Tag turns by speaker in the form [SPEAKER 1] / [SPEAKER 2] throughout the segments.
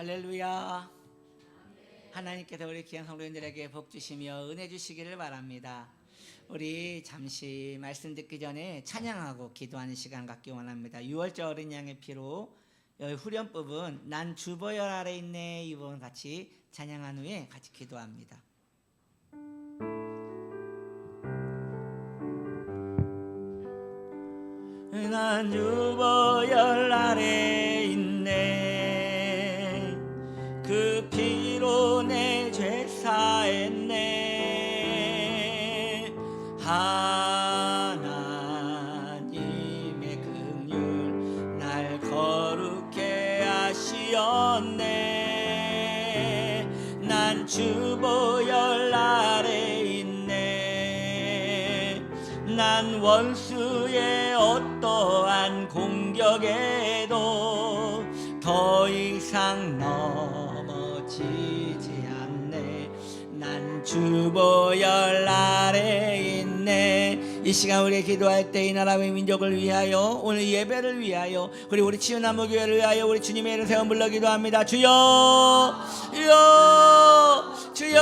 [SPEAKER 1] 할렐루야. 하나님께서 우리 귀한 성도님들에게 복 주시며 은혜 주시기를 바랍니다. 우리 잠시 말씀 듣기 전에 찬양하고 기도하는 시간 갖기 원합니다. 6월절 어린 양의 피로 여기 후렴부분 난 주보혈 아래 있네 이 부분 같이 찬양한 후에 같이 기도합니다. 난 주보혈 아래 있네 그 피로 내 죄 사했네 하나님의 긍휼 날 거룩해 하시었네 난 주보혈 아래 있네 난 원수의 어떠한 공격에도 더 이상 넘어지지 않네 난 주보혈 아래 있네. 이 시간 우리 기도할 때 이 나라의 민족을 위하여 오늘 예배를 위하여 그리고 우리 치유나무교회를 위하여 우리 주님의 이름 세워 불러 기도합니다. 주여 주여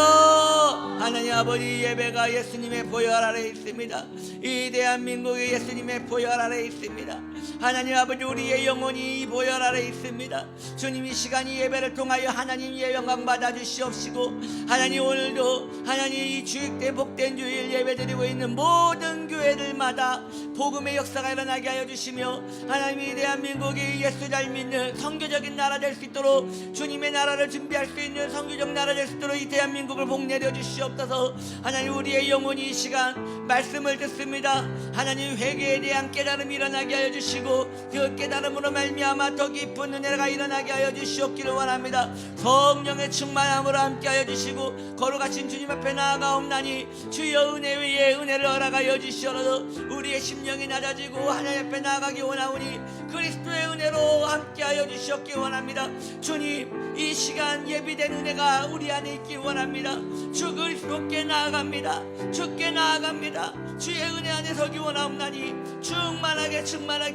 [SPEAKER 1] 하나님 아버지 예배가 예수님의 보혈 아래 있습니다. 이 대한민국의 예수님의 보혈 아래 있습니다. 하나님 아버지 우리의 영혼이 이 보혈 아래 있습니다. 주님 이 시간 이 예배를 통하여 하나님의 영광 받아 주시옵시고 하나님 오늘도 하나님 이 주일때 복된 주일 예배드리고 있는 모든 교회들마다 복음의 역사가 일어나게 하여 주시며 하나님이 대한민국이 예수 잘 믿는 선교적인 나라 될 수 있도록 주님의 나라를 준비할 수 있는 선교적 나라 될 수 있도록 이 대한민국을 복내려 주시옵소서. 하나님 우리의 영혼이 이 시간 말씀을 듣습니다. 하나님 회개에 대한 깨달음이 일어나게 하여 주시고 그 깨달음으로 말미암아 더 깊은 은혜가 일어나게 하여 주시옵기를 원합니다. 성령의 충만함으로 함께 하여 주시고 거룩하신 주님 앞에 나아가옵나니 주여 은혜 위에 은혜를 허락하여 주시어서 우리의 심령이 낮아지고 하나님 앞에 나아가기 원하오니 그리스도의 은혜로 함께 하여 주시옵기 원합니다. 주님 이 시간 예비된 은혜가 우리 안에 있기 원합니다. 주 그리스도께 나아갑니다. 주께 나아갑니다. 주의 은혜 안에 서기 원하옵나니 충만하게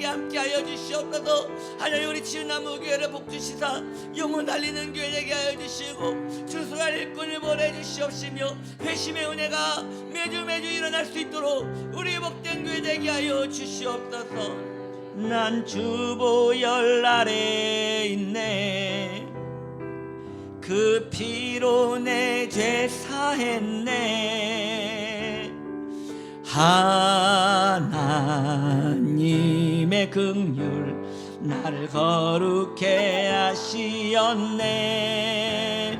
[SPEAKER 1] 함께 하여 주시옵소서. 하나님 우리 치유나무교회를 복주시사 영혼 달리는 교회 되게 하여 주시고 주소할 일꾼을 보내주시옵시며 회심의 은혜가 매주 일어날 수 있도록 우리 복된 교회 되게 하여 주시옵소서. 난 주보혈 아래 있네 그 피로 내 죄 사했네 하나님의 긍휼 나를 거룩해 하시었네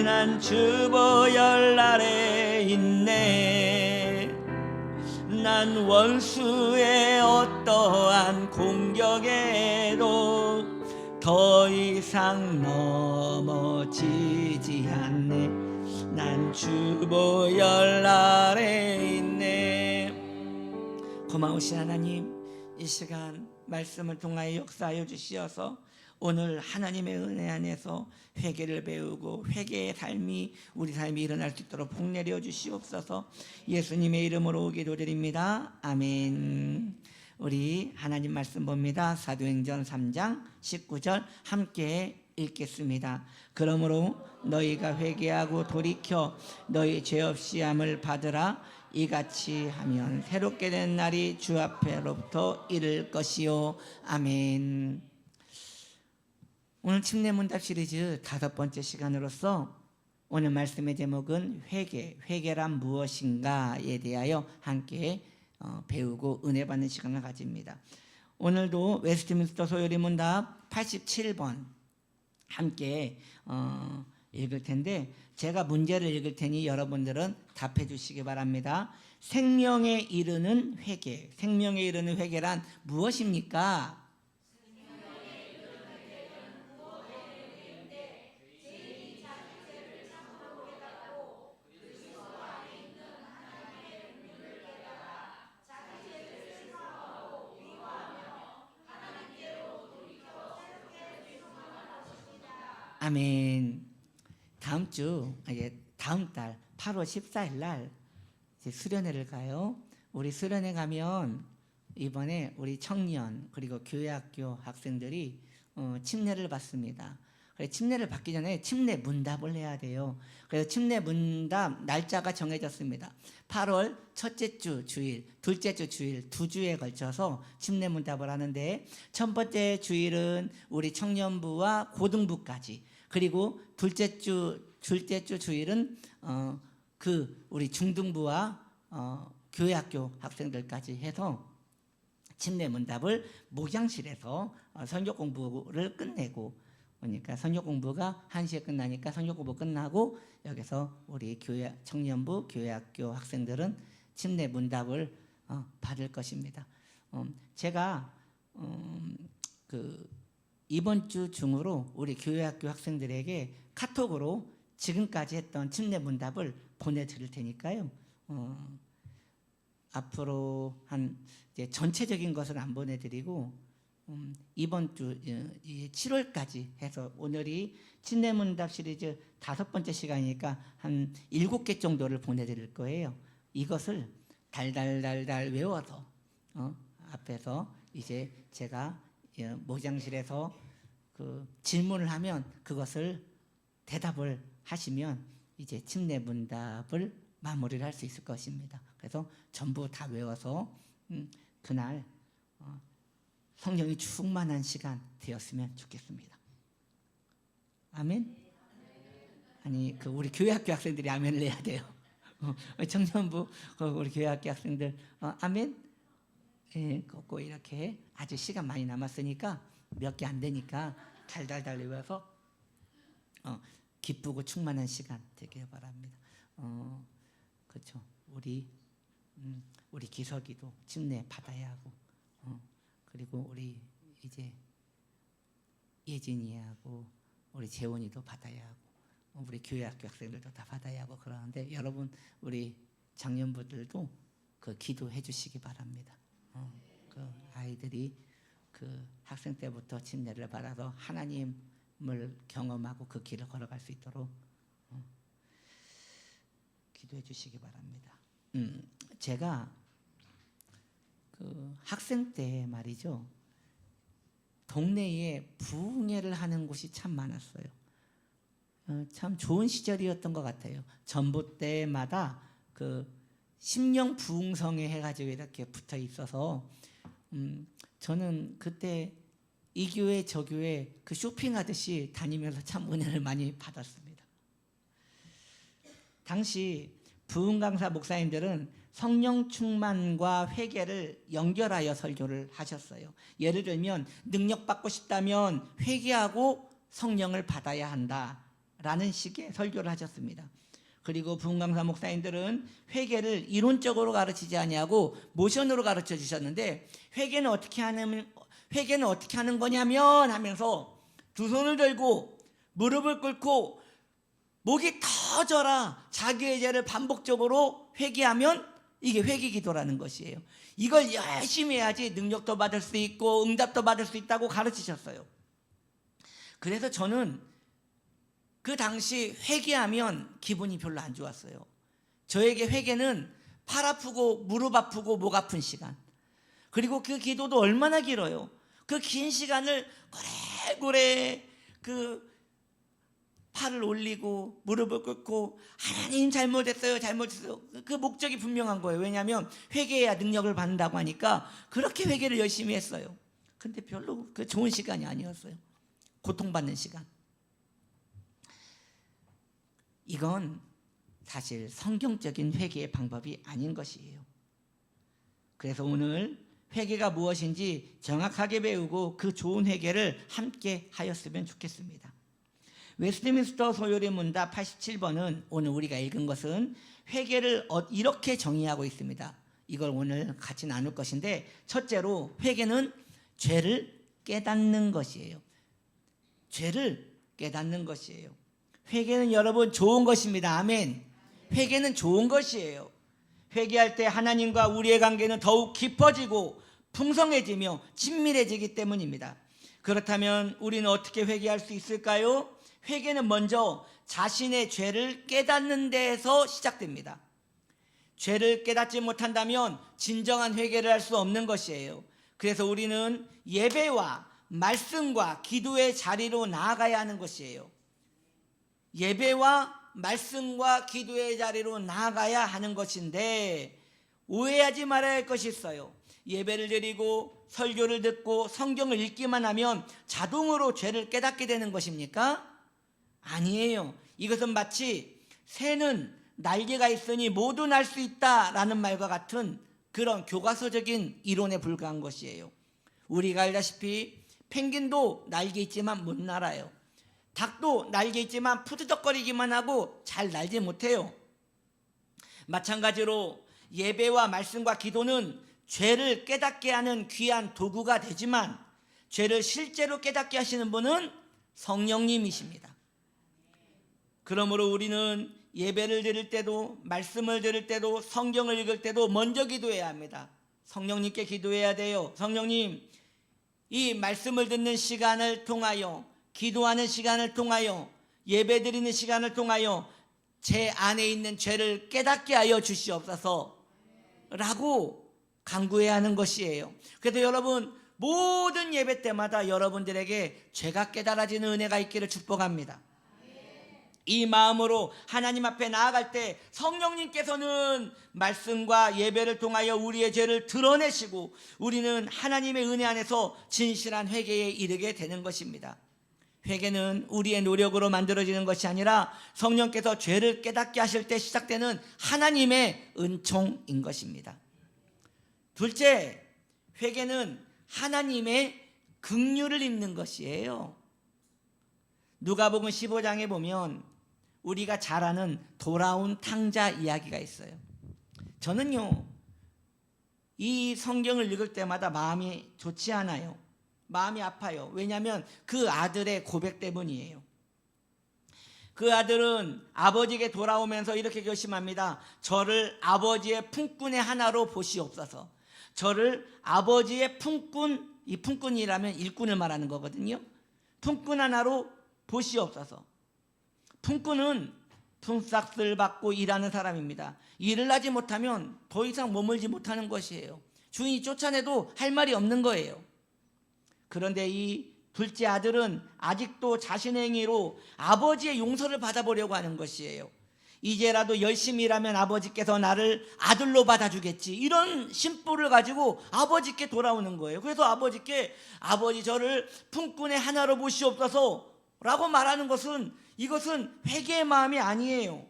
[SPEAKER 1] 난 주보혈 아래 있네 난 원수의 어떠한 공격에도 더 이상 넘어지지 않네 난 주보혈 아래 있네. 고마우신 하나님 이 시간 말씀을 통하여 역사하여 주시어서 오늘 하나님의 은혜 안에서 회개를 배우고 회개의 삶이 우리 삶이 일어날 수 있도록 복내려 주시옵소서. 예수님의 이름으로 기도드립니다. 아멘. 우리 하나님 말씀 봅니다. 사도행전 3장 19절 함께 읽겠습니다. 그러므로 너희가 회개하고 돌이켜 너희 죄 없이 함을 받으라. 이같이 하면 새롭게 된 날이 주 앞에로부터 이를 것이요. 아멘. 오늘 침례문답 시리즈 5번째 시간으로서 오늘 말씀의 제목은 회개란 무엇인가에 대하여 함께 배우고 은혜 받는 시간을 가집니다. 오늘도 웨스트민스터 소요리 문답 87번 함께 읽을 텐데 제가 문제를 읽을 테니 여러분들은 답해 주시기 바랍니다. 생명에 이르는 회개, 생명에 이르는 회개란 무엇입니까? 아멘. 다음 달 8월 14일 날 수련회를 가요. 우리 수련회 가면 이번에 우리 청년 그리고 교회학교 학생들이 침례를 받습니다. 그래서 침례를 받기 전에 침례 문답을 해야 돼요. 그래서 침례 문답 날짜가 정해졌습니다. 8월 첫째 주 주일, 둘째 주 주일 2주에 걸쳐서 침례 문답을 하는데, 첫 번째 주일은 우리 청년부와 고등부까지, 그리고 둘째 주 주일은 우리 중등부와 교회학교 학생들까지 해서 침례 문답을 목양실에서 선교 공부를 끝내고, 그러니까 선교 공부가 1시에 끝나니까 선교 공부 끝나고 여기서 우리 교회 청년부 교회학교 학생들은 침례 문답을 받을 것입니다. 제가 이번 주 중으로 우리 교회학교 학생들에게 카톡으로 지금까지 했던 침례 문답을 보내드릴 테니까요. 앞으로 이제 전체적인 것은 안 보내드리고 이번 주 7월까지 해서, 오늘이 침례 문답 시리즈 5번째 시간이니까 한 7개 정도를 보내드릴 거예요. 이것을 달달달달 외워서 앞에서 이제 제가 목장실에서 질문을 하면 그것을 대답을 하시면 이제 침례 문답을 마무리를 할 수 있을 것입니다. 그래서 전부 다 외워서 그날 성령이 충만한 시간 되었으면 좋겠습니다. 아멘? 아니, 우리 교회학교 학생들이 아멘을 해야 돼요. 청년부 우리 교회학교 학생들 아멘? 예, 꼭 이렇게 아주 시간 많이 남았으니까 몇 개 안 되니까 달달달 외워서 기쁘고 충만한 시간 되길 바랍니다. 그렇죠. 우리 기석이도 침례 받아야 하고, 그리고 우리 이제 예진이하고 우리 재원이도 받아야 하고, 우리 교회학교 학생들도 다 받아야 하고 그러는데, 여러분 우리 장년부들도 기도해 주시기 바랍니다. 아이들이 학생 때부터 침례를 받아서 하나님을 경험하고 그 길을 걸어갈 수 있도록 기도해 주시기 바랍니다. 제가 학생 때 말이죠, 동네에 부흥회를 하는 곳이 참 많았어요. 참 좋은 시절이었던 것 같아요. 전봇대마다 심령 부흥성회 해가지고 이렇게 붙어 있어서 저는 그때 이 교회 저 교회 쇼핑하듯이 다니면서 참 은혜를 많이 받았습니다. 당시 부흥 강사 목사님들은 성령 충만과 회개를 연결하여 설교를 하셨어요. 예를 들면 능력 받고 싶다면 회개하고 성령을 받아야 한다라는 식의 설교를 하셨습니다. 그리고 부흥 강사 목사님들은 회개를 이론적으로 가르치지 아니하고 모션으로 가르쳐 주셨는데, 회개는 어떻게 하는 거냐면 하면서 두 손을 들고 무릎을 꿇고 목이 터져라 자기의 죄를 반복적으로 회개하면 이게 회개기도라는 것이에요. 이걸 열심히 해야지 능력도 받을 수 있고 응답도 받을 수 있다고 가르치셨어요. 그래서 저는 그 당시 회개하면 기분이 별로 안 좋았어요. 저에게 회개는 팔 아프고 무릎 아프고 목 아픈 시간, 그리고 그 기도도 얼마나 길어요. 그 긴 시간을 고래고래 팔을 올리고 무릎을 꿇고 하나님 잘못했어요. 그 목적이 분명한 거예요. 왜냐하면 회개해야 능력을 받는다고 하니까 그렇게 회개를 열심히 했어요. 근데 별로 좋은 시간이 아니었어요. 고통받는 시간. 이건 사실 성경적인 회개의 방법이 아닌 것이에요. 그래서 오늘 회개가 무엇인지 정확하게 배우고 그 좋은 회개를 함께 하였으면 좋겠습니다. 웨스트민스터 소요리 문답 87번은 오늘 우리가 읽은 것은 회개를 이렇게 정의하고 있습니다. 이걸 오늘 같이 나눌 것인데, 첫째로 회개는 죄를 깨닫는 것이에요. 죄를 깨닫는 것이에요. 회개는 여러분 좋은 것입니다. 아멘. 회개는 좋은 것이에요. 회개할 때 하나님과 우리의 관계는 더욱 깊어지고 풍성해지며 친밀해지기 때문입니다. 그렇다면 우리는 어떻게 회개할 수 있을까요? 회개는 먼저 자신의 죄를 깨닫는 데에서 시작됩니다. 죄를 깨닫지 못한다면 진정한 회개를 할 수 없는 것이에요. 그래서 우리는 예배와 말씀과 기도의 자리로 나아가야 하는 것이에요. 예배와 말씀과 기도의 자리로 나아가야 하는 것인데 오해하지 말아야 할 것이 있어요. 예배를 드리고 설교를 듣고 성경을 읽기만 하면 자동으로 죄를 깨닫게 되는 것입니까? 아니에요. 이것은 마치 새는 날개가 있으니 모두 날 수 있다라는 말과 같은 그런 교과서적인 이론에 불과한 것이에요. 우리가 알다시피 펭귄도 날개 있지만 못 날아요. 닭도 날개 있지만 푸드덕거리기만 하고 잘 날지 못해요. 마찬가지로 예배와 말씀과 기도는 죄를 깨닫게 하는 귀한 도구가 되지만 죄를 실제로 깨닫게 하시는 분은 성령님이십니다. 그러므로 우리는 예배를 드릴 때도 말씀을 드릴 때도 성경을 읽을 때도 먼저 기도해야 합니다. 성령님께 기도해야 돼요. 성령님, 이 말씀을 듣는 시간을 통하여, 기도하는 시간을 통하여, 예배 드리는 시간을 통하여 제 안에 있는 죄를 깨닫게 하여 주시옵소서 라고 간구해야 하는 것이에요. 그래서 여러분, 모든 예배 때마다 여러분들에게 죄가 깨달아지는 은혜가 있기를 축복합니다. 이 마음으로 하나님 앞에 나아갈 때 성령님께서는 말씀과 예배를 통하여 우리의 죄를 드러내시고 우리는 하나님의 은혜 안에서 진실한 회개에 이르게 되는 것입니다. 회개는 우리의 노력으로 만들어지는 것이 아니라 성령께서 죄를 깨닫게 하실 때 시작되는 하나님의 은총인 것입니다. 둘째, 회개는 하나님의 긍휼을 입는 것이에요. 누가복음 15장에 보면 우리가 잘 아는 돌아온 탕자 이야기가 있어요. 저는요, 이 성경을 읽을 때마다 마음이 좋지 않아요. 마음이 아파요. 왜냐하면 그 아들의 고백 때문이에요. 그 아들은 아버지에게 돌아오면서 이렇게 결심합니다. 저를 아버지의 품꾼의 하나로 보시옵소서. 저를 아버지의 품꾼, 이 품꾼이라면 일꾼을 말하는 거거든요. 품꾼 하나로 보시옵소서. 품꾼은 품삯을 받고 일하는 사람입니다. 일을 하지 못하면 더 이상 머물지 못하는 것이에요. 주인이 쫓아내도 할 말이 없는 거예요. 그런데 이 둘째 아들은 아직도 자신의 행위로 아버지의 용서를 받아보려고 하는 것이에요. 이제라도 열심히 일하면 아버지께서 나를 아들로 받아주겠지, 이런 심보를 가지고 아버지께 돌아오는 거예요. 그래서 아버지께 아버지 저를 품꾼의 하나로 보시옵소서 라고 말하는 것은, 이것은 회개의 마음이 아니에요.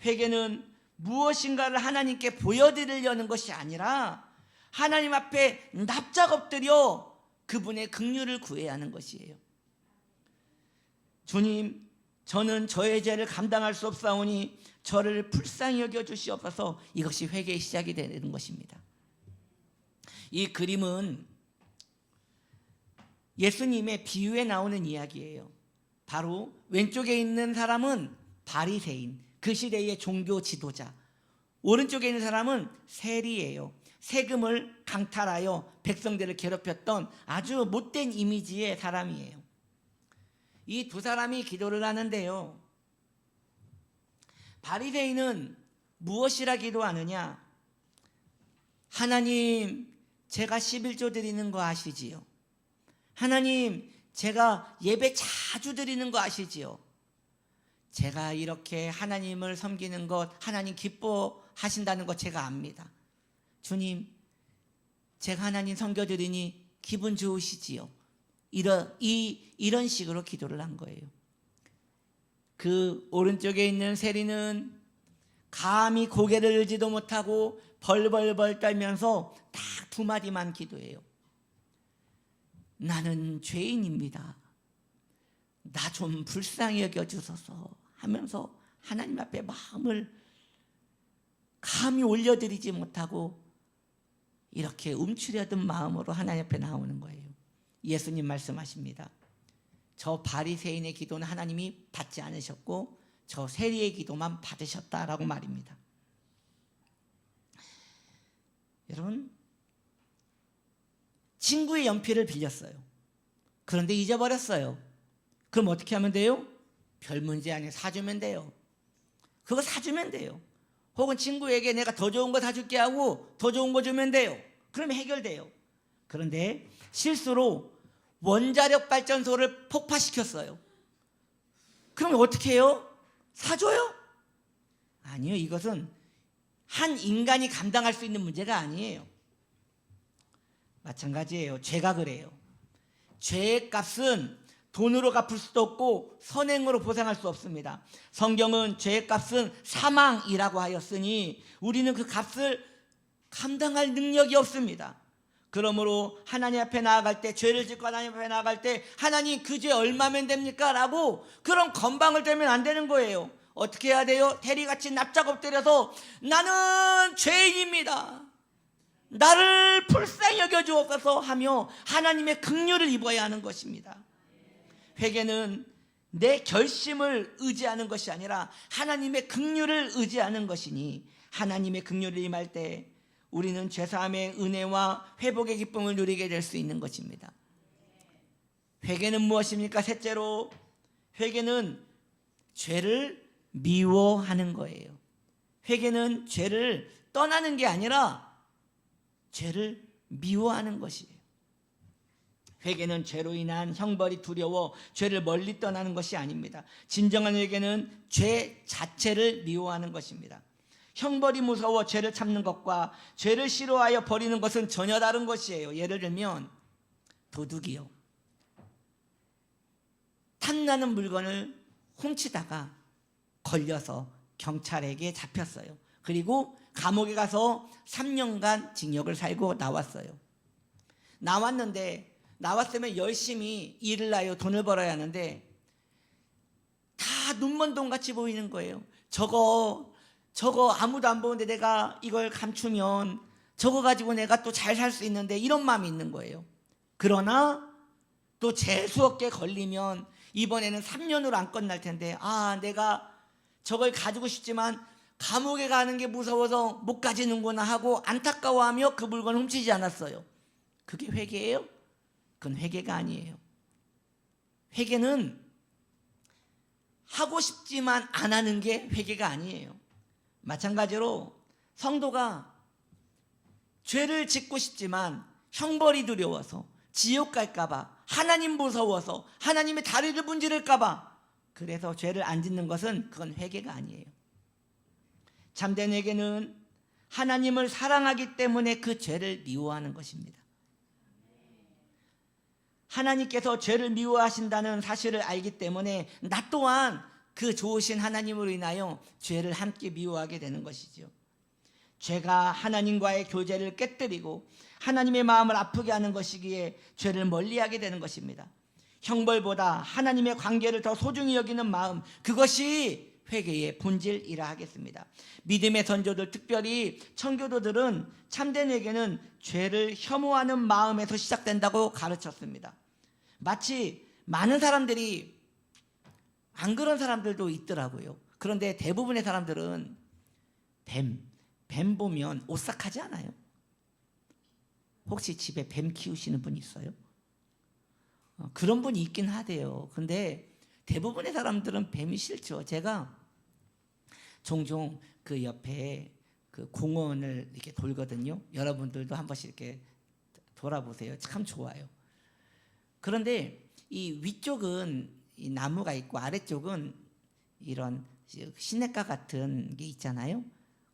[SPEAKER 1] 회개는 무엇인가를 하나님께 보여드리려는 것이 아니라 하나님 앞에 납작 엎드려 그분의 긍휼을 구해야 하는 것이에요. 주님, 저는 저의 죄를 감당할 수 없사오니 저를 불쌍히 여겨 주시옵소서. 이것이 회개의 시작이 되는 것입니다. 이 그림은 예수님의 비유에 나오는 이야기예요. 바로 왼쪽에 있는 사람은 바리새인, 그 시대의 종교 지도자. 오른쪽에 있는 사람은 세리예요. 세금을 강탈하여 백성들을 괴롭혔던 아주 못된 이미지의 사람이에요. 이 두 사람이 기도를 하는데요, 바리새인은 무엇이라 기도하느냐? 하나님, 제가 11조 드리는 거 아시지요? 하나님, 제가 예배 자주 드리는 거 아시지요? 제가 이렇게 하나님을 섬기는 것, 하나님 기뻐하신다는 것 제가 압니다. 주님, 제가 하나님 섬겨드리니 기분 좋으시지요? 이런 식으로 기도를 한 거예요. 그 오른쪽에 있는 세리는 감히 고개를 들지도 못하고 벌벌벌 떨면서 딱 두 마디만 기도해요. 나는 죄인입니다. 나 좀 불쌍히 여겨주소서 하면서 하나님 앞에 마음을 감히 올려드리지 못하고 이렇게 움츠려든 마음으로 하나님 앞에 나오는 거예요. 예수님 말씀하십니다. 저 바리새인의 기도는 하나님이 받지 않으셨고 저 세리의 기도만 받으셨다라고 말입니다. 여러분, 친구의 연필을 빌렸어요. 그런데 잊어버렸어요. 그럼 어떻게 하면 돼요? 별 문제 아니에요. 사주면 돼요. 그거 사주면 돼요. 혹은 친구에게 내가 더 좋은 거 사줄게 하고 더 좋은 거 주면 돼요. 그러면 해결돼요. 그런데 실수로 원자력 발전소를 폭파시켰어요. 그럼 어떻게 해요? 사줘요? 아니요. 이것은 한 인간이 감당할 수 있는 문제가 아니에요. 마찬가지예요. 죄가 그래요. 죄의 값은 돈으로 갚을 수도 없고 선행으로 보상할 수 없습니다. 성경은 죄의 값은 사망이라고 하였으니 우리는 그 값을 감당할 능력이 없습니다. 그러므로 하나님 앞에 나아갈 때, 죄를 짓고 하나님 앞에 나아갈 때 하나님 그 죄 얼마면 됩니까? 라고 그런 건방을 들면 안 되는 거예요. 어떻게 해야 돼요? 대리같이 납작 엎드려서 나는 죄인입니다, 나를 불쌍히 여겨주옵소서 하며 하나님의 긍휼을 입어야 하는 것입니다. 회개는 내 결심을 의지하는 것이 아니라 하나님의 긍휼을 의지하는 것이니 하나님의 긍휼을 임할 때 우리는 죄사함의 은혜와 회복의 기쁨을 누리게 될 수 있는 것입니다. 회개는 무엇입니까? 셋째로, 회개는 죄를 미워하는 거예요. 회개는 죄를 떠나는 게 아니라 죄를 미워하는 것이에요. 회개는 죄로 인한 형벌이 두려워 죄를 멀리 떠나는 것이 아닙니다. 진정한 회개는 죄 자체를 미워하는 것입니다. 형벌이 무서워 죄를 참는 것과 죄를 싫어하여 버리는 것은 전혀 다른 것이에요. 예를 들면 도둑이요, 탐나는 물건을 훔치다가 걸려서 경찰에게 잡혔어요. 그리고 감옥에 가서 3년간 징역을 살고 나왔어요. 나왔으면 열심히 일을 하여 돈을 벌어야 하는데 다 눈먼 돈같이 보이는 거예요. 저거 아무도 안 보는데 내가 이걸 감추면 저거 가지고 내가 또 잘 살 수 있는데, 이런 마음이 있는 거예요. 그러나 또 재수없게 걸리면 이번에는 3년으로 안 끝날 텐데, 내가 저걸 가지고 싶지만 감옥에 가는 게 무서워서 못 가지는구나 하고 안타까워하며 그 물건을 훔치지 않았어요. 그게 회개예요? 그건 회개가 아니에요. 회개는 하고 싶지만 안 하는 게 회개가 아니에요. 마찬가지로 성도가 죄를 짓고 싶지만 형벌이 두려워서, 지옥 갈까봐, 하나님 무서워서, 하나님의 다리를 문지를까봐 그래서 죄를 안 짓는 것은 그건 회개가 아니에요. 참된 회개는 하나님을 사랑하기 때문에 그 죄를 미워하는 것입니다. 하나님께서 죄를 미워하신다는 사실을 알기 때문에 나 또한 그 좋으신 하나님으로 인하여 죄를 함께 미워하게 되는 것이죠. 죄가 하나님과의 교제를 깨뜨리고 하나님의 마음을 아프게 하는 것이기에 죄를 멀리하게 되는 것입니다. 형벌보다 하나님의 관계를 더 소중히 여기는 마음, 그것이 회개의 본질이라 하겠습니다. 믿음의 선조들, 특별히 청교도들은 참된 회개는 죄를 혐오하는 마음에서 시작된다고 가르쳤습니다. 마치 많은 사람들이 안 그런 사람들도 있더라고요. 그런데 대부분의 사람들은 뱀 보면 오싹하지 않아요? 혹시 집에 뱀 키우시는 분 있어요? 그런 분이 있긴 하대요. 근데 대부분의 사람들은 뱀이 싫죠. 제가 종종 그 옆에 그 공원을 이렇게 돌거든요. 여러분들도 한 번씩 이렇게 돌아보세요. 참 좋아요. 그런데 이 위쪽은 이 나무가 있고 아래쪽은 이런 시냇가 같은 게 있잖아요.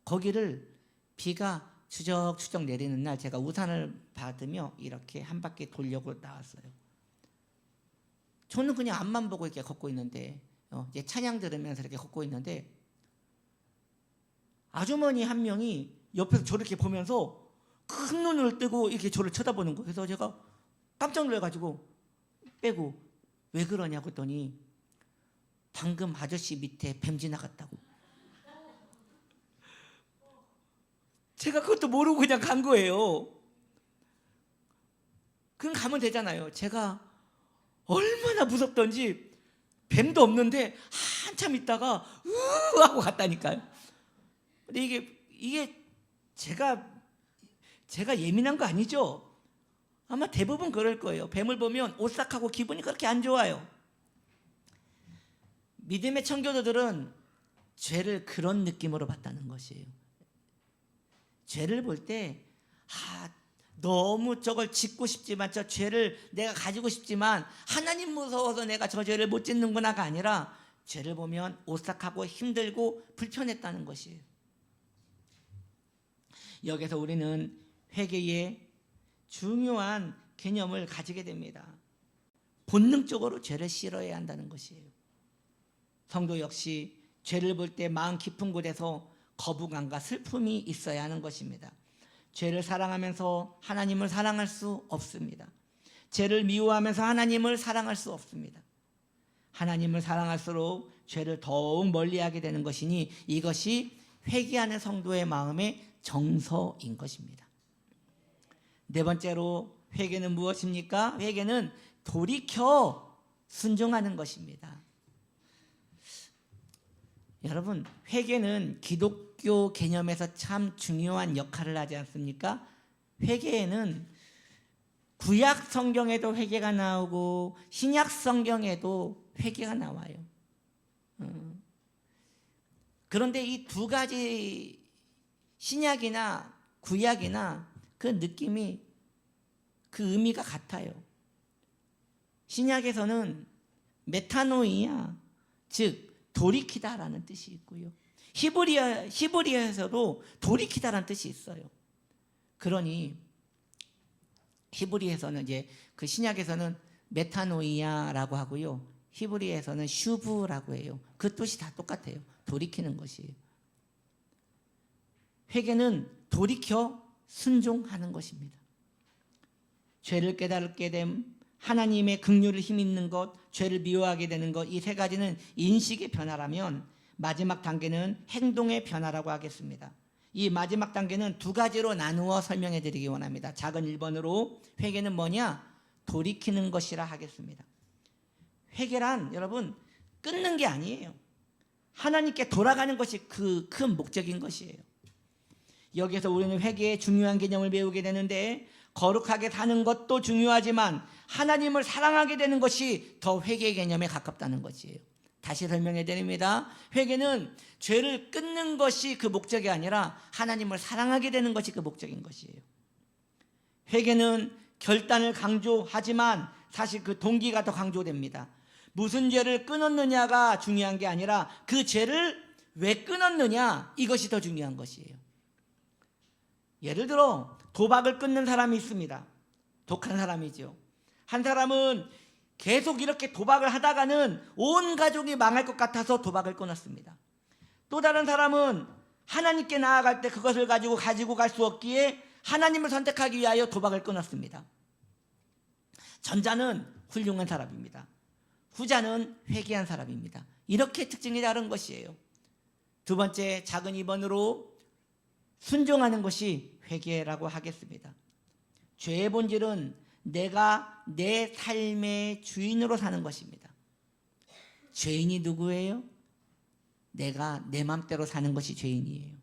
[SPEAKER 1] 거기를 비가 추적추적 내리는 날 제가 우산을 받으며 이렇게 한 바퀴 돌려고 나왔어요. 저는 그냥 앞만 보고 이렇게 걷고 있는데 이제 찬양 들으면서 이렇게 걷고 있는데 아주머니 한 명이 옆에서 저를 이렇게 보면서 큰 눈을 뜨고 이렇게 저를 쳐다보는 거예요. 그래서 제가 깜짝 놀라가지고 빼고 왜 그러냐고 했더니 방금 아저씨 밑에 뱀 지나갔다고. 제가 그것도 모르고 그냥 간 거예요. 그럼 가면 되잖아요. 제가 얼마나 무섭던지 뱀도 없는데 한참 있다가 으 하고 갔다니까요. 근데 이게 제가 예민한 거 아니죠? 아마 대부분 그럴 거예요. 뱀을 보면 오싹하고 기분이 그렇게 안 좋아요. 믿음의 청교도들은 죄를 그런 느낌으로 봤다는 것이에요. 죄를 볼 때 너무 저걸 짓고 싶지만, 저 죄를 내가 가지고 싶지만 하나님 무서워서 내가 저 죄를 못 짓는구나가 아니라, 죄를 보면 오싹하고 힘들고 불편했다는 것이에요. 여기서 우리는 회개의 중요한 개념을 가지게 됩니다. 본능적으로 죄를 싫어해야 한다는 것이에요. 성도 역시 죄를 볼 때 마음 깊은 곳에서 거부감과 슬픔이 있어야 하는 것입니다. 죄를 사랑하면서 하나님을 사랑할 수 없습니다. 죄를 미워하면서 하나님을 사랑할 수 없습니다. 하나님을 사랑할수록 죄를 더욱 멀리하게 되는 것이니, 이것이 회개하는 성도의 마음의 정서인 것입니다. 네 번째로, 회개는 무엇입니까? 회개는 돌이켜 순종하는 것입니다. 여러분, 회개는 기독교 개념에서 참 중요한 역할을 하지 않습니까? 회개에는 구약 성경에도 회개가 나오고 신약 성경에도 회개가 나와요. 그런데 이 두 가지, 신약이나 구약이나 그 느낌이, 그 의미가 같아요. 신약에서는 메타노이아, 즉 돌이키다라는 뜻이 있고요, 히브리어에서도 돌이키다라는 뜻이 있어요. 그러니 히브리에서는 이제 그 신약에서는 메타노이아라고 하고요, 히브리에서는 슈브라고 해요. 그 뜻이 다 똑같아요. 돌이키는 것이에요. 회개는 돌이켜 순종하는 것입니다. 죄를 깨닫게 됨, 하나님의 긍휼을 힘입는 것, 죄를 미워하게 되는 것, 이 세 가지는 인식의 변화라면, 마지막 단계는 행동의 변화라고 하겠습니다. 이 마지막 단계는 두 가지로 나누어 설명해 드리기 원합니다. 작은 1번으로 회개는 뭐냐? 돌이키는 것이라 하겠습니다. 회개란 여러분 끊는 게 아니에요. 하나님께 돌아가는 것이 그 큰 목적인 것이에요. 여기서 우리는 회개의 중요한 개념을 배우게 되는데, 거룩하게 사는 것도 중요하지만 하나님을 사랑하게 되는 것이 더 회개의 개념에 가깝다는 것이에요. 다시 설명해 드립니다. 회개는 죄를 끊는 것이 그 목적이 아니라 하나님을 사랑하게 되는 것이 그 목적인 것이에요. 회개는 결단을 강조하지만 사실 그 동기가 더 강조됩니다. 무슨 죄를 끊었느냐가 중요한 게 아니라 그 죄를 왜 끊었느냐, 이것이 더 중요한 것이에요. 예를 들어 도박을 끊는 사람이 있습니다. 독한 사람이죠. 한 사람은 계속 이렇게 도박을 하다가는 온 가족이 망할 것 같아서 도박을 끊었습니다. 또 다른 사람은 하나님께 나아갈 때 그것을 가지고 갈 수 없기에 하나님을 선택하기 위하여 도박을 끊었습니다. 전자는 훌륭한 사람입니다. 후자는 회개한 사람입니다. 이렇게 특징이 다른 것이에요. 두 번째, 작은 2번으로 순종하는 것이 회개라고 하겠습니다. 죄의 본질은 내가 내 삶의 주인으로 사는 것입니다. 죄인이 누구예요? 내가 내 맘대로 사는 것이 죄인이에요.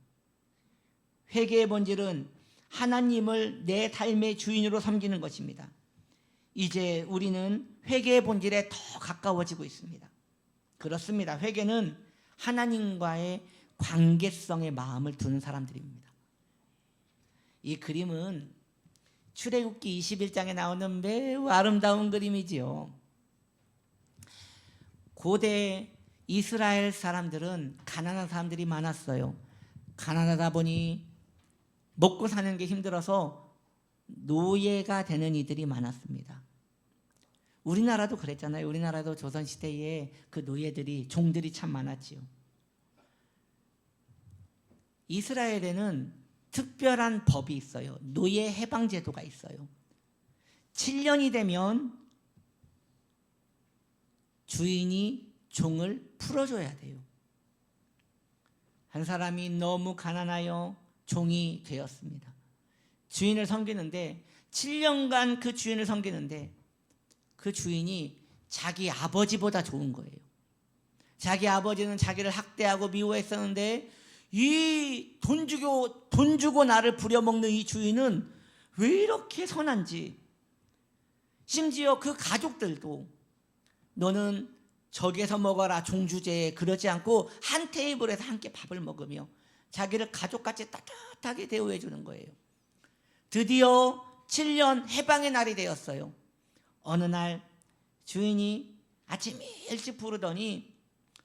[SPEAKER 1] 회개의 본질은 하나님을 내 삶의 주인으로 섬기는 것입니다. 이제 우리는 회개의 본질에 더 가까워지고 있습니다. 그렇습니다. 회개는 하나님과의 관계성에 마음을 두는 사람들입니다. 이 그림은 출애굽기 21장에 나오는 매우 아름다운 그림이지요. 고대 이스라엘 사람들은 가난한 사람들이 많았어요. 가난하다 보니 먹고 사는 게 힘들어서 노예가 되는 이들이 많았습니다. 우리나라도 그랬잖아요. 우리나라도 조선시대에 그 노예들이, 종들이 참 많았지요. 이스라엘에는 특별한 법이 있어요. 노예 해방 제도가 있어요. 7년이 되면 주인이 종을 풀어줘야 돼요. 한 사람이 너무 가난하여 종이 되었습니다. 주인을 섬기는데 7년간 그 주인을 섬기는데 그 주인이 자기 아버지보다 좋은 거예요. 자기 아버지는 자기를 학대하고 미워했었는데 이 돈 주고 나를 부려먹는 이 주인은 왜 이렇게 선한지, 심지어 그 가족들도 너는 저기에서 먹어라 종주제, 그러지 않고 한 테이블에서 함께 밥을 먹으며 자기를 가족같이 따뜻하게 대우해 주는 거예요. 드디어 7년 해방의 날이 되었어요. 어느 날 주인이 아침 일찍 부르더니,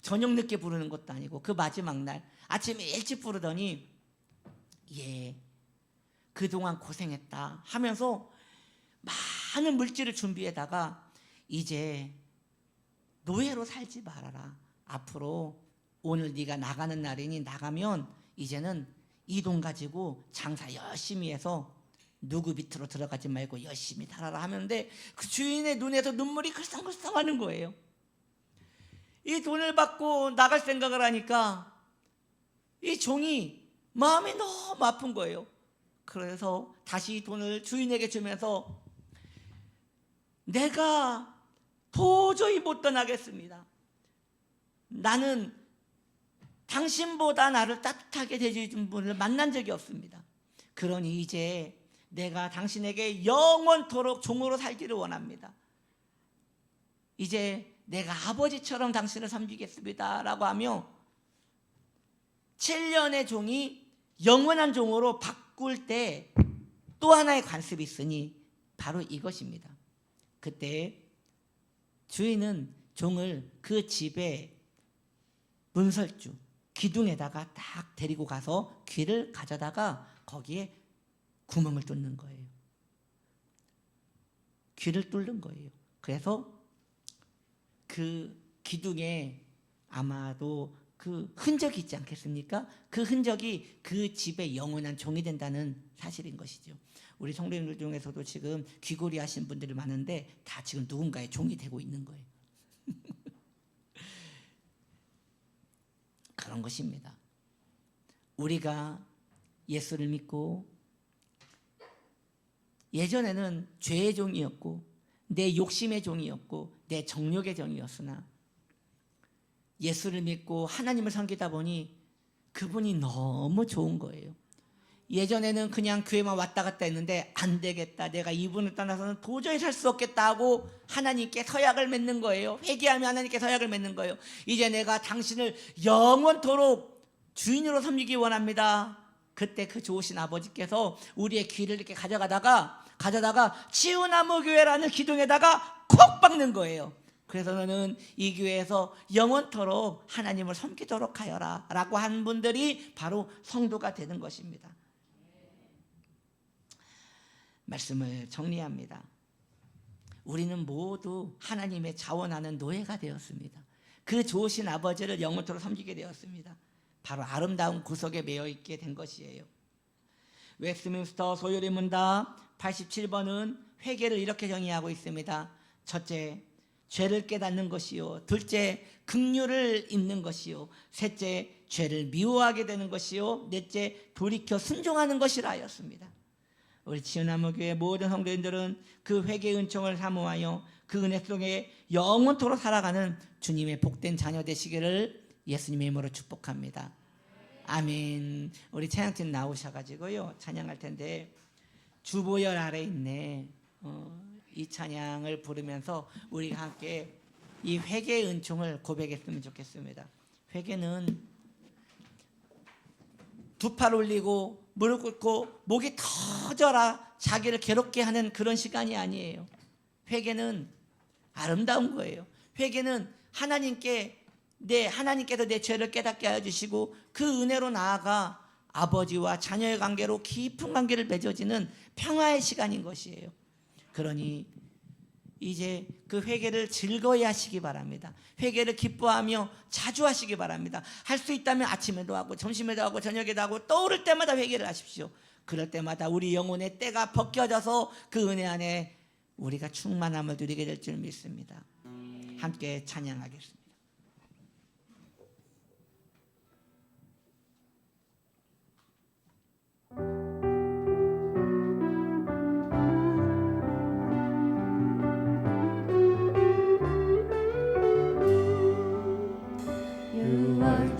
[SPEAKER 1] 저녁 늦게 부르는 것도 아니고 그 마지막 날 아침에 일찍 부르더니, 예, 그동안 고생했다 하면서 많은 물질을 준비해다가 이제 노예로 살지 말아라. 앞으로 오늘 네가 나가는 날이니 나가면 이제는 이 돈 가지고 장사 열심히 해서 누구 밑으로 들어가지 말고 열심히 살아라 하는데, 그 주인의 눈에서 눈물이 글썽글썽하는 거예요. 이 돈을 받고 나갈 생각을 하니까 이 종이 마음이 너무 아픈 거예요. 그래서 다시 돈을 주인에게 주면서, 내가 도저히 못 떠나겠습니다. 나는 당신보다 나를 따뜻하게 대해준 분을 만난 적이 없습니다. 그러니 이제 내가 당신에게 영원토록 종으로 살기를 원합니다. 이제 내가 아버지처럼 당신을 섬기겠습니다 라고 하며 7년의 종이 영원한 종으로 바꿀 때 또 하나의 관습이 있으니 바로 이것입니다. 그때 주인은 종을 그 집에 문설주 기둥에다가 딱 데리고 가서 귀를 가져다가 거기에 구멍을 뚫는 거예요. 귀를 뚫는 거예요. 그래서 그 기둥에 아마도 그 흔적이 있지 않겠습니까? 그 흔적이 그 집의 영원한 종이 된다는 사실인 것이죠. 우리 성도님들 중에서도 지금 귀걸이 하신 분들이 많은데 다 지금 누군가의 종이 되고 있는 거예요. 그런 것입니다. 우리가 예수를 믿고 예전에는 죄의 종이었고 내 욕심의 종이었고 내 정욕의 종이었으나 예수를 믿고 하나님을 섬기다 보니 그분이 너무 좋은 거예요. 예전에는 그냥 교회만 왔다 갔다 했는데 안 되겠다, 내가 이분을 떠나서는 도저히 살 수 없겠다 하고 하나님께 서약을 맺는 거예요. 회개하며 하나님께 서약을 맺는 거예요. 이제 내가 당신을 영원토록 주인으로 섬기기 원합니다. 그때 그 좋으신 아버지께서 우리의 귀를 이렇게 가져다가 치유나무교회라는 기둥에다가 콕 박는 거예요. 그래서 너는 이 교회에서 영원토록 하나님을 섬기도록 하여라 라고 한 분들이 바로 성도가 되는 것입니다. 말씀을 정리합니다. 우리는 모두 하나님의 자원하는 노예가 되었습니다. 그 좋으신 아버지를 영원토록 섬기게 되었습니다. 바로 아름다운 구속에 매여 있게 된 것이에요. 웨스트민스터 소요리 문답 87번은 회개를 이렇게 정의하고 있습니다. 첫째, 죄를 깨닫는 것이요. 둘째, 긍휼을 입는 것이요. 셋째, 죄를 미워하게 되는 것이요. 넷째, 돌이켜 순종하는 것이라 하였습니다. 우리 치유나무교회 모든 성도인들은 그 회개의 은총을 사모하여 그 은혜 속에 영원토록 살아가는 주님의 복된 자녀 되시기를 예수님의 이름으로 축복합니다. 아멘. 우리 찬양팀 나오셔가지고요 찬양할 텐데, 주보열 아래 있네. 이 찬양을 부르면서 우리가 함께 이 회개의 은총을 고백했으면 좋겠습니다. 회개는 두 팔 올리고 무릎 꿇고 목이 터져라 자기를 괴롭게 하는 그런 시간이 아니에요. 회개는 아름다운 거예요. 회개는 하나님께서 내 죄를 깨닫게 해주시고 그 은혜로 나아가 아버지와 자녀의 관계로 깊은 관계를 맺어지는 평화의 시간인 것이에요. 그러니 이제 그 회개를 즐거이 하시기 바랍니다. 회개를 기뻐하며 자주 하시기 바랍니다. 할 수 있다면 아침에도 하고 점심에도 하고 저녁에도 하고 떠오를 때마다 회개를 하십시오. 그럴 때마다 우리 영혼의 때가 벗겨져서 그 은혜 안에 우리가 충만함을 누리게 될 줄 믿습니다. 함께 찬양하겠습니다.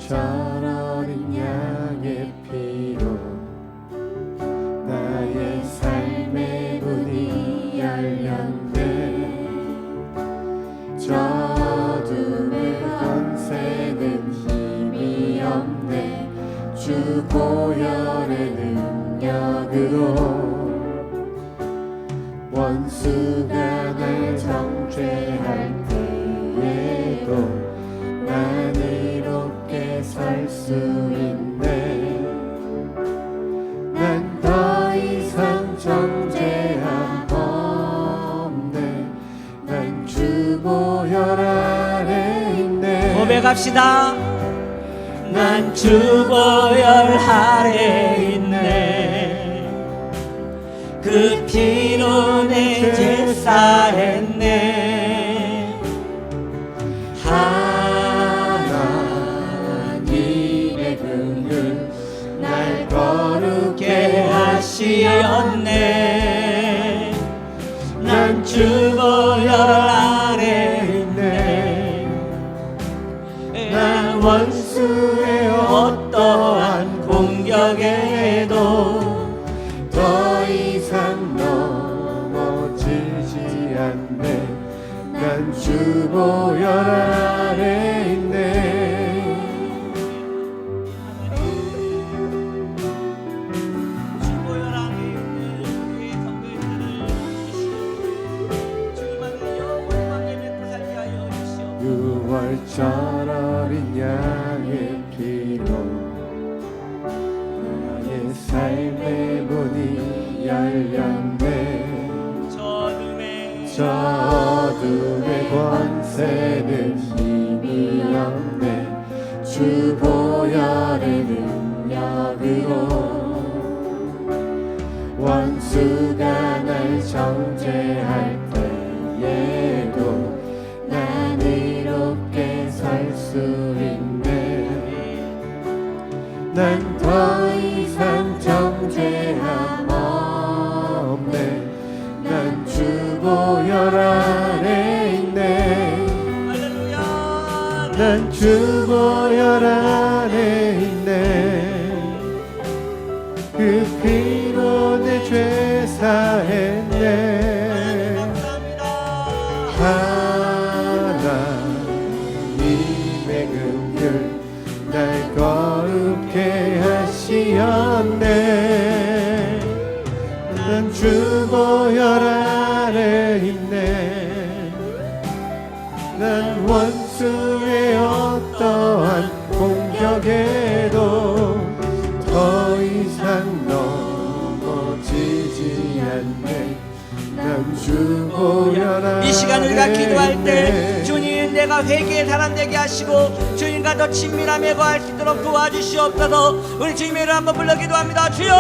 [SPEAKER 2] 저 어린 양의 피로 나의 삶의 문이 열렸네. 저 어둠에 원수가 날 정죄할 때에도 난 이롭게 설 수 있네. 난 더 이상 정죄함 없네. 난 주 보혈 아래 있네.
[SPEAKER 1] 고백합시다. 난 주 보혈 아래 있네. 그 피로 내 죄 사했네.
[SPEAKER 2] 하나님의 긍휼 날 거룩해
[SPEAKER 1] 하시었네. 난 주 보혈 아래 있네. 난 원수의 어떠한 공격에도
[SPEAKER 2] 더 이상 넘어지지 않네. 난 주 보혈 아래 있네.
[SPEAKER 1] 주 보혈 안에 있는 우리의 성도들을 주님만을 영원히 맺고 살게 하여 주시옵소서.
[SPEAKER 2] 6월절 어린 양의 피로 나의 삶의 문이 열렸네. 저 어둠의 권세는 힘이 없네. 주 보혈의 능력으로 원수가 날 정죄할 때에도 난 이롭게 설 수 있네. 난 더 이상 정죄함 없네. 난 주 보혈 아래 있네.
[SPEAKER 1] 할렐루야.
[SPEAKER 2] 난 주 보혈 안에 있네. 그 피로 내 죄 사했네. 하나님의 긍휼 날 거룩해 하시었네. 난 주 보혈 안에 있네. 난 원수의 어떠한 공격에도 더 이상 넘어지지 않네. 난 주 보혈 안에
[SPEAKER 1] 이 시간 우리가 기도할 때
[SPEAKER 2] 있네.
[SPEAKER 1] 주님 내가 회개의 사람 되게 하시고 주님과 더 친밀함에 거할 수 있도록 도와주시옵소서. 우리 주님의 이름 한번 불러 기도합니다. 주여.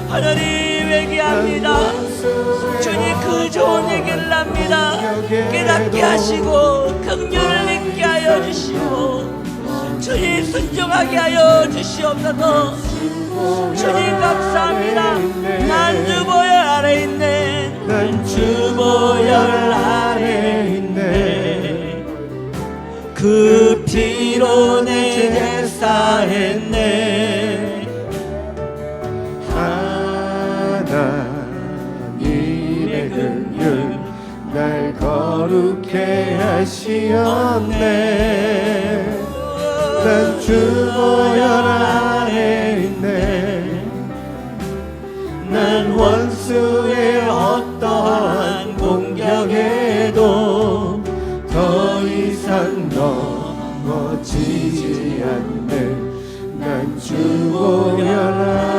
[SPEAKER 1] 하나님 회개합니다. 주님 그 좋은 얘기를 합니다. 깨닫게 하시고 긍휼을 잊게 하여 주시고 주님 순종하게 하여 주시옵소서. 주님 감사합니다. 난 주 보혈 아래 있네. 난 주 보혈 아래 있네. 그 피로 내 죄 사했네.
[SPEAKER 2] 하나님의 긍휼 날 거룩해 하시었네. 난 주 보혈 안에 있네. 난 원수의 어떠한 공격에도 더 이상 넘어지지 않네. 난 주 보혈 안에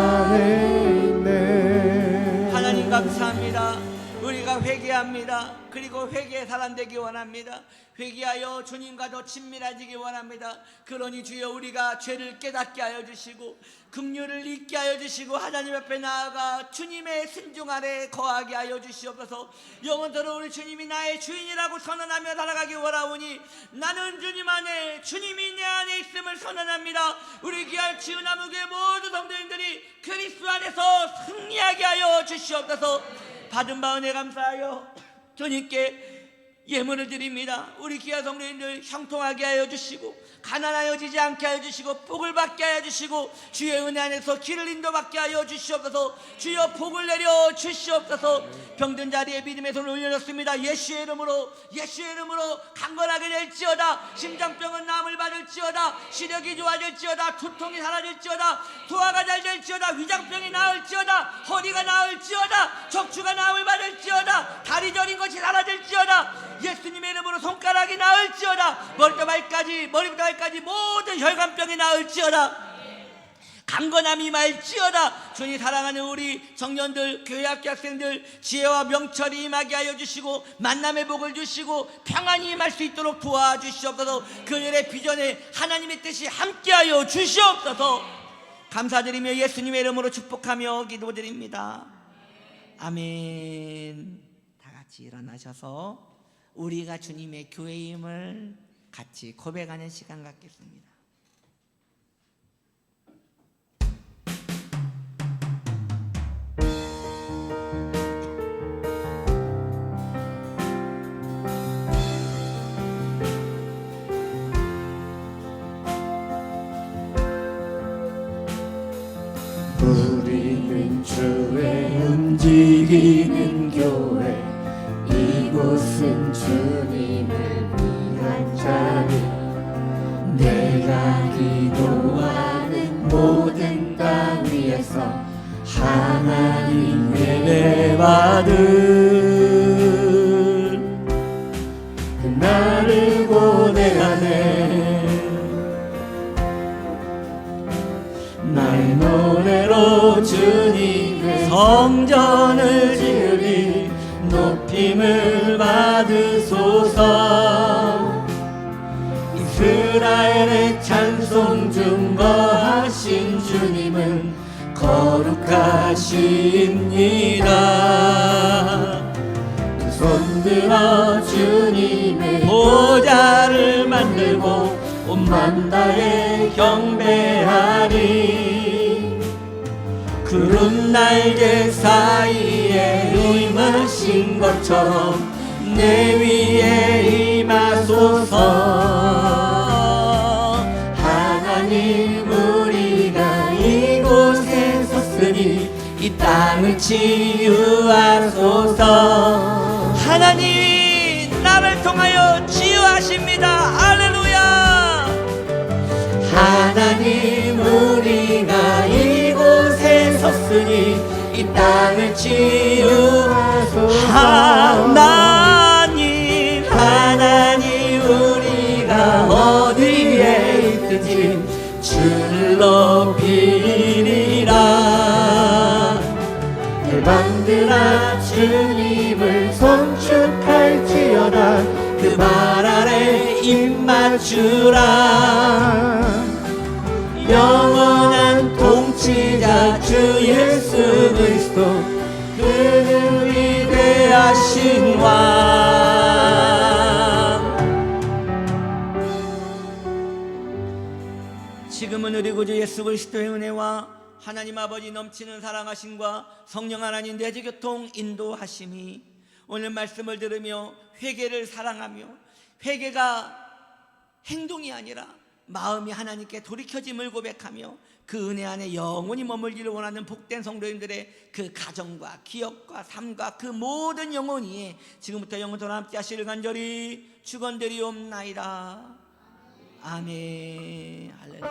[SPEAKER 1] 회개합니다. 그리고 회개의 사람 되기 원합니다. 회개하여 주님과 더 친밀해지기 원합니다. 그러니 주여 우리가 죄를 깨닫게 하여 주시고 긍휼을 잊게 하여 주시고 하나님 앞에 나아가 주님의 순종 아래 거하게 하여 주시옵소서. 영원토록 우리 주님이 나의 주인이라고 선언하며 살아가기 원하오니 나는 주님 안에 주님이 내 안에 있음을 선언합니다. 우리 귀한 지은나무교회 모든 성도님들이 그리스도 안에서 승리하게 하여 주시옵소서. 받은 바 은혜 감사하여 주님께 예물을 드립니다. 우리 귀한 성도님들 형통하게 하여 주시고 가난하여지지 않게 하여 주시고 복을 받게 하여 주시고 주의 은혜 안에서 길을 인도받게 하여 주시옵소서. 주여 복을 내려 주시옵소서. 병든 자리에 믿음의 손을 올려줬습니다. 예수의 이름으로 강건하게 될지어다. 심장병은 나음을 받을지어다. 시력이 좋아질지어다. 두통이 사라질지어다. 소화가 잘 될지어다. 위장병이 나을지어다. 허리가 나을지어다. 척추가 나음을 받을지어다. 다리 저린 것이 사라질지어다. 예수님의 이름으로 손가락이 나을지어다. 머리부터 발까지 모든 혈관병이 나을지어다. 강건함이 임할지어다. 주님 사랑하는 우리 청년들, 교회 학교 학생들 지혜와 명철이 임하게 하여 주시고 만남의 복을 주시고 평안이 임할 수 있도록 도와주시옵소서. 그들의 비전에 하나님의 뜻이 함께하여 주시옵소서. 감사드리며 예수님의 이름으로 축복하며 기도드립니다. 아멘. 다 같이 일어나셔서 우리가 주님의 교회임을 같이 고백하는 시간 갖겠습니다.
[SPEAKER 2] 우리는 주의 움직이는 교회, 이곳은 주님을 위한 자리. 내가 기도하는 모든 땅 위에서 하나님 예배받을 그날을 고대하네. 나의 노래로 주님의 성전을 지으리. 높임을 받으소서. 이스라엘의 찬송 중 거하신 주님은 거룩하십니다. 두 손 들어 주님의 보좌를 만들고 온만 다해 경배하리. 구름 날개 사이에 임하신 것처럼 내 위에 임하소서. 하나님 우리가 이곳에 섰으니 이 땅을 치유하소서.
[SPEAKER 1] 하나님 나를 통하여 치유하십니다. 할렐루야.
[SPEAKER 2] 하나님 우리가 이곳에 섰으니 이 땅을 치유하소서. 하나님 우리가 어디에 있든지 주를 높이리라. 열방들아 주님을 송축할지어다. 그 말 아래 입맞추라. 영원한 통치자 주 예수 그리스도, 그는 위대하신 왕.
[SPEAKER 1] 지금은 우리 구주 예수 그리스도의 은혜와 하나님 아버지 넘치는 사랑하심과 성령 하나님 내주교통 인도하심이 오늘 말씀을 들으며 회개를 사랑하며 회개가 행동이 아니라 마음이 하나님께 돌이켜짐을 고백하며 그 은혜 안에 영원히 머물기를 원하는 복된 성도님들의 그 가정과 기업과 삶과 그 모든 영혼이 지금부터 영원토록 함께 하시길 간절히 축원드리옵나이다. 아멘. 할렐루야.